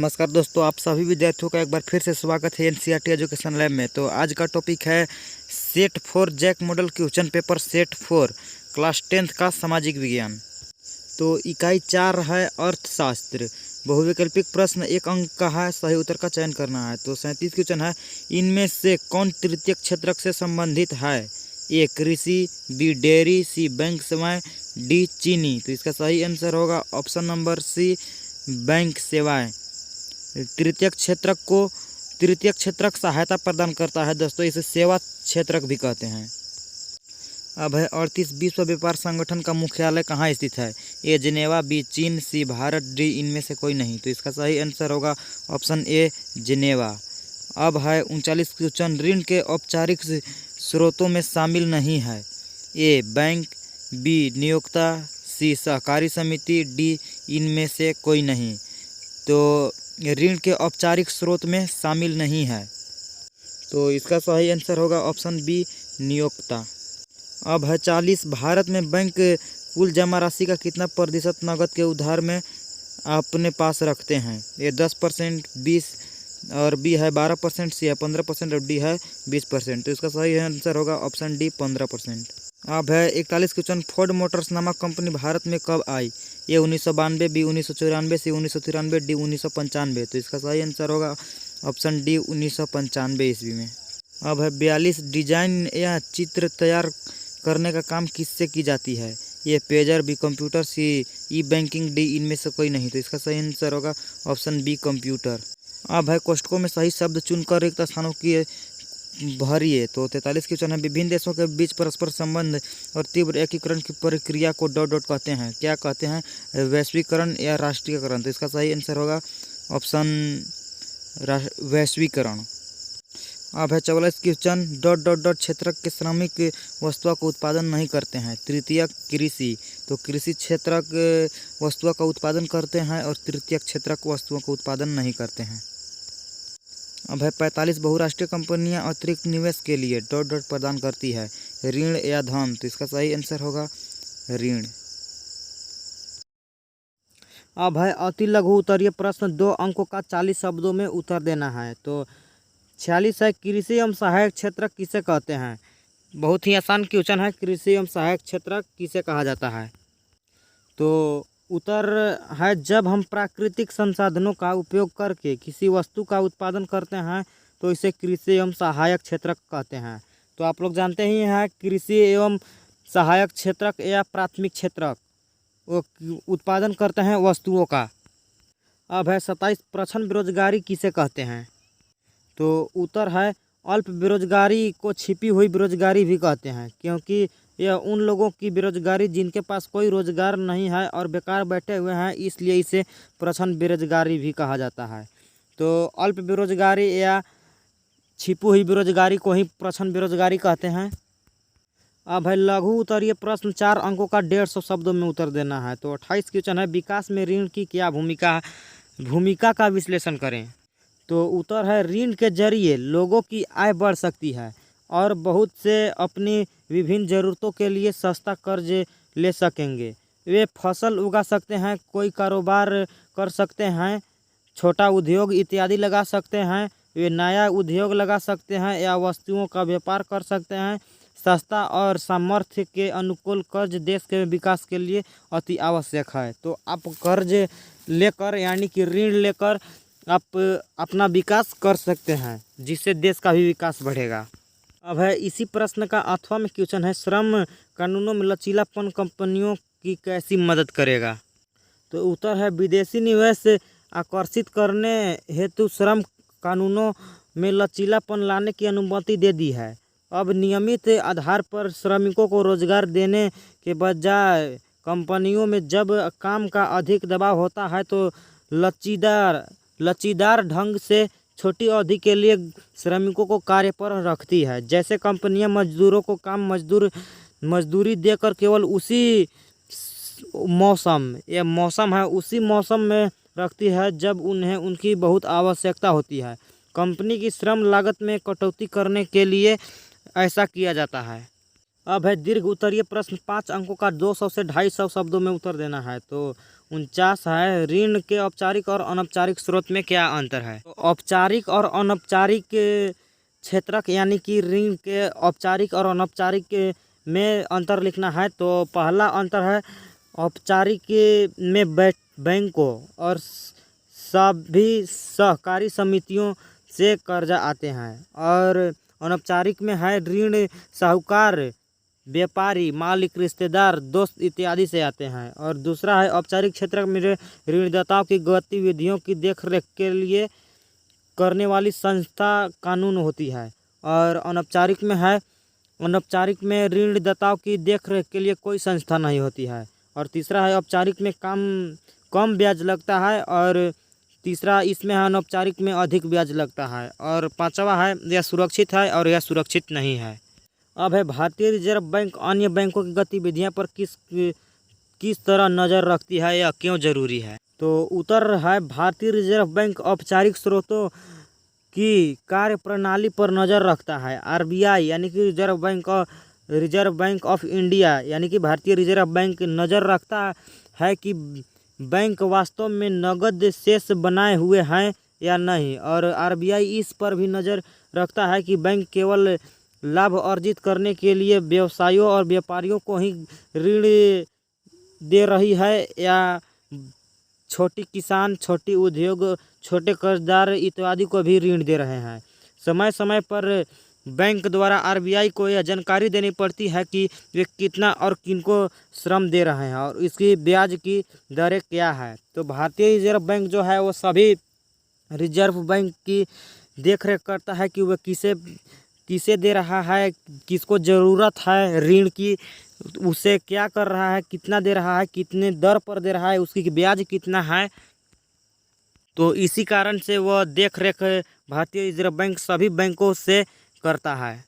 नमस्कार दोस्तों, आप सभी विद्यार्थियों का एक बार फिर से स्वागत है एनसीईआरटी एजुकेशन लैब में। तो आज का टॉपिक है set 4 JAC model question paper set 4 class 10th का सामाजिक विज्ञान। तो इकाई 4 है अर्थशास्त्र। बहुविकल्पिक प्रश्न 1 अंक का है, सही उत्तर का चयन करना है। तो 37 क्वेश्चन है, इनमें से कौन तृतीयक क्षेत्रक से संबंधित है? ए कृषि, बी डेयरी, सी बैंक सेवाएं, डी चीनी। तो इसका सही आंसर होगा ऑप्शन नंबर सी, बैंक सेवाएं। तृतीयक क्षेत्रक सहायता प्रदान करता है दोस्तों, इसे सेवा क्षेत्रक भी कहते हैं। अब है 38 विश्व व्यापार संगठन का मुख्यालय कहाँ स्थित है? ए जिनेवा, बी चीन, सी भारत, डी इनमें से कोई नहीं। तो इसका सही आंसर होगा ऑप्शन ए जिनेवा। अब है 39 क्वेश्चन, ऋण के औपचारिक स्रोतों में शामिल नहीं है। ए बैंक, बी नियोक्ता, सी सहकारी समिति, डी इनमें से कोई नहीं। तो ऋण के औपचारिक स्रोत में शामिल नहीं है, तो इसका सही आंसर होगा ऑप्शन बी नियोक्ता। अब है 40, भारत में बैंक कुल जमा राशि का कितना प्रतिशत नकद के उधार में अपने पास रखते हैं? ये 10%, 20 और बी है 12%, सी है 15% और डी है 20%। तो इसका सही आंसर होगा ऑप्शन डी 15%। अब है 41 क्वेश्चन, फोर्ड मोटर्स नामक कंपनी भारत में कब आई? ए 1992, बी 1994, सी 1993, डी 1995। तो इसका सही आंसर होगा ऑप्शन डी 1995 ईस्वी में। अब है 42, डिजाइन या चित्र तैयार करने का काम किससे की जाती है? ये पेजर, बी कंप्यूटर, सी ई बैंकिंग, डी इनमें से कोई नहीं। तो इसका सही आंसर होगा ऑप्शन बी कंप्यूटर। अब है कोष्ठकों में सही शब्द चुनकर रिक्त स्थानों की भरिए। तो 43 क्वेश्चन है, विभिन्न देशों के बीच परस्पर संबंध और तीव्र एकीकरण की प्रक्रिया को डॉट डॉट कहते हैं, क्या कहते हैं? वैश्वीकरण या राष्ट्रीयकरण। तो इसका सही आंसर होगा ऑप्शन वैश्वीकरण। अब है 44 क्वेश्चन, डॉट डॉट डॉट क्षेत्रक के श्रमिक वस्तुओं का उत्पादन नहीं करते हैं। तृतीयक कृषि, तो कृषि क्षेत्रक वस्तुओं का उत्पादन करते हैं और तृतीयक क्षेत्रक वस्तुओं का उत्पादन नहीं करते हैं। अब है 45, बहुराष्ट्रीय कंपनियां अतिरिक्त निवेश के लिए डॉट डॉट प्रदान करती है, ऋण या धन। तो इसका सही आंसर होगा ऋण। अब है अति लघु उत्तरीय प्रश्न, 2 अंकों का 40 शब्दों में उत्तर देना है। तो 46 है, कृषि एवं सहायक क्षेत्र किसे कहते हैं? बहुत ही आसान क्वेश्चन है, कृषि एवं सहायक क्षेत्र किसे कहा जाता है? तो उत्तर है, जब हम प्राकृतिक संसाधनों का उपयोग करके किसी वस्तु का उत्पादन करते हैं तो इसे कृषि एवं सहायक क्षेत्र कहते हैं। तो आप लोग जानते ही हैं, कृषि एवं सहायक क्षेत्र या प्राथमिक क्षेत्र वो उत्पादन करते हैं वस्तुओं का। अब है 27, प्रछन्न बेरोजगारी किसे कहते हैं? तो उत्तर है, अल्प बेरोजगारी को छिपी हुई बेरोजगारी भी कहते हैं, क्योंकि यह उन लोगों की बेरोजगारी जिनके पास कोई रोजगार नहीं है और बेकार बैठे हुए हैं, इसलिए इसे प्रछन्न बेरोजगारी भी कहा जाता है। तो अल्प बेरोजगारी या छिपी हुई बेरोजगारी को ही प्रछन्न बेरोजगारी कहते हैं। अब है लघु उत्तरीय प्रश्न, 4 अंकों का 150 शब्दों में उत्तर देना है। तो 28 क्वेश्चन है, विकास में ऋण की क्या भूमिका का विश्लेषण करें। तो उत्तर है, ऋण के जरिए लोगों की आय बढ़ सकती है और बहुत से अपनी विभिन्न ज़रूरतों के लिए सस्ता कर्ज ले सकेंगे। वे फसल उगा सकते हैं, कोई कारोबार कर सकते हैं, छोटा उद्योग इत्यादि लगा सकते हैं, वे नया उद्योग लगा सकते हैं या वस्तुओं का व्यापार कर सकते हैं। सस्ता और सामर्थ्य के अनुकूल कर्ज देश के विकास के लिए अति आवश्यक है। तो आप कर्ज लेकर यानी कि ऋण लेकर आप अपना विकास कर सकते हैं, जिससे देश का भी विकास बढ़ेगा। अब है इसी प्रश्न का 8वां में क्वेश्चन है, श्रम कानूनों में लचीलापन कंपनियों की कैसी मदद करेगा। तो उत्तर है, विदेशी निवेश आकर्षित करने हेतु श्रम कानूनों में लचीलापन लाने की अनुमति दे दी है। अब नियमित आधार पर श्रमिकों को रोजगार देने के बजाय कंपनियों में जब काम का अधिक दबाव होता है तो लचीदार ढंग से छोटी अवधि के लिए श्रमिकों को कार्य पर रखती है। जैसे कंपनियां मजदूरों को मजदूरी देकर केवल उसी मौसम में रखती है जब उन्हें उनकी बहुत आवश्यकता होती है। कंपनी की श्रम लागत में कटौती करने के लिए ऐसा किया जाता है। अब है दीर्घ उत्तरीय प्रश्न 5 अंकों का 200 से 250 शब्दों में उत्तर देना है। तो 49 है, ऋण के औपचारिक और अनौपचारिक स्रोत में क्या अंतर है। तो औपचारिक और अनौपचारिक क्षेत्रक यानी कि ऋण के औपचारिक और अनौपचारिक में अंतर लिखना है। तो पहला अंतर है औपचारिक में बैंकों और सभी सहकारी समितियों से कर्जा आते हैं और अनौपचारिक में है ऋण साहूकार, व्यापारी, मालिक, रिश्तेदार, दोस्त इत्यादि से आते हैं। और दूसरा है औपचारिक क्षेत्र में ऋणदाताओं की गतिविधियों की देखरेख के लिए करने वाली संस्था कानून होती है। और अनौपचारिक में है, अनौपचारिक में ऋणदाताओं की देखरेख के लिए कोई संस्था नहीं होती है। और तीसरा है औपचारिक में कम ब्याज लगता है और तीसरा इसमें है अनौपचारिक में अधिक ब्याज लगता है। और पांचवा है यह सुरक्षित है और यह सुरक्षित नहीं है। अब है भारतीय रिजर्व बैंक अन्य बैंकों की गतिविधियों पर किस तरह नज़र रखती है या क्यों जरूरी है। तो उत्तर है भारतीय रिजर्व बैंक औपचारिक स्रोतों की कार्य प्रणाली पर नज़र रखता है। आरबीआई यानी कि रिजर्व बैंक ऑफ इंडिया यानी कि भारतीय रिजर्व बैंक नज़र रखता है कि बैंक वास्तव में नगद शेष बनाए हुए हैं या नहीं। और आरबीआई इस पर भी नज़र रखता है कि बैंक केवल लाभ अर्जित करने के लिए व्यवसायों और व्यापारियों को ही ऋण दे रही है या छोटी किसान, छोटी उद्योग, छोटे कर्जदार इत्यादि को भी ऋण दे रहे हैं। समय समय पर बैंक द्वारा आरबीआई को यह जानकारी देनी पड़ती है कि वे कितना और किनको श्रम दे रहे हैं और इसकी ब्याज की दरें क्या है। तो भारतीय रिजर्व बैंक जो है वो सभी रिजर्व बैंक की देखरेख करता है कि वह किसे दे रहा है, किसको ज़रूरत है ऋण की, उसे क्या कर रहा है, कितना दे रहा है, कितने दर पर दे रहा है, उसकी ब्याज कितना है। तो इसी कारण से वह देख रेख भारतीय रिजर्व बैंक सभी बैंकों से करता है।